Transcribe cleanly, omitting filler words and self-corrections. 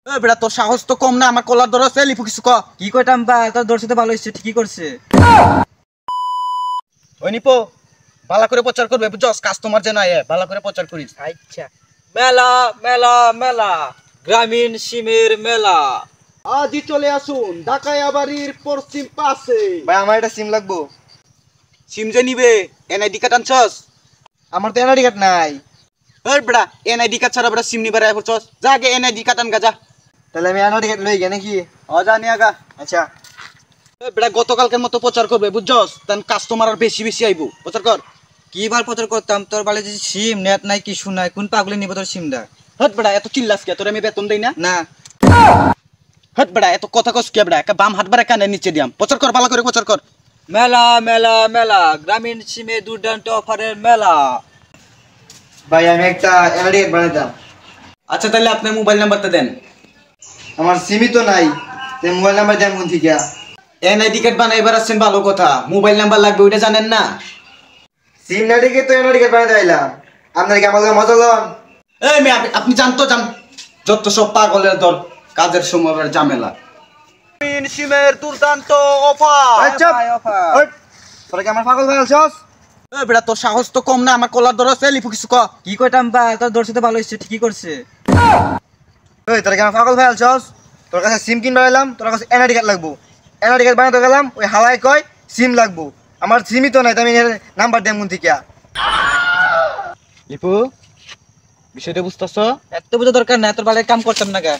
বেটা তোর সাহস তো কম না, আমার কলার ধরছে। লিপু কিছু ক। কি কইতাম বা, তোর দর্শতে ভালো হইছে, ঠিকই করছে। ওই নিপো ভালো করে প্রচার করবে, বুঝছস? কাস্টমার যেন আয়, ভালো করে প্রচার করিস। আচ্ছা। মেলা মেলা মেলা, গ্রামীণ সিমের মেলা। আজই চলে আসুন ঢাকায়াবাড়ির পশ্চিম পাশে। ভাই আমার একটা সিম লাগবো। সিম যে নিবে, এনআইডি কার্ড আনছস? আমার তো এনআইডি কার্ড নাই। ওই বেটা এনআইডি কার্ড ছাড়া বেটা সিম নিবার আয় করছস? যা আগে এনআইডি কার্ড আনগা যা। তাহলে আমি এনআইডি কার্ড লই গে নাকি? যা নিয়ে আগা। আচ্ছা। বেটা গতকালকের মতো প্রচার করবে, বুঝছস? তান কাস্টমার আর বেশি বেশি আইবো। প্রচার কর। কি বার প্রচার করতাম, তোর বালে যে সিম নেট নাই কিছু নাই, কোন পাগলে নিব তোর সিমটা? হট বেটা এত চিল্লাস কে? তোর আমি বেতন দেই না? না। হট বেটা এত কথা কস কে বেটা? একটা বাম হাত বারে কানে নিচে দিয়াম। প্রচার কর, ভালো করে প্রচার কর। মেলা মেলা মেলা, গ্রামীণ সিমে দুর্দান্ত অফারের মেলা। ভাই আমি একটা এনআইডি কার্ড বানাইতাম। আচ্ছা তাহলে আপনার মোবাইল নাম্বারটা দেন। আমার সিমই তো নাই, তাই মোবাইল নাম্বার দেন কোন থেকে? এনআইডি কার্ড বানাইবার আসছেন ভালো কথা, মোবাইল নাম্বার লাগবে ওইটা জানেন না? সিম না দেখে তো এনআইডি কার্ড বানাইতে আইলাম। আপনার কি আমার মজা লন? এই মেয়ে আপনি জানতো জান, যত সব পাগলের দল, কাজের সময় ঝামেলা। সিমের দুর্দান্ত অফার। আচ্ছা তোরা কি আমার পাগল ফেলছস? এই বেটা তোর সাহস তো কম না, আমার কলার ধরছে। লিপু কিছু ক। কি কইতাম বা, তোর দর্শতে ভালো হইছে, ঠিকই করছে। ওই তোরা কি আমার পাগল ফেলছস? তোর কাছে সিম কিনবা এলাম, তোর কাছে এনআইডি কার্ড লাগবো। এনআইডি কার্ড বানাতে গেলাম, ওই হাওয়ায় কয় সিম লাগবো। আমার সিমই তো নাই, তাই আমি নাম্বার দেন কোন থেকে? লিপু বিষয়টা বুঝতেছ? এত বুঝা দরকার নাই, তোর বালে কাম করতাম না গা।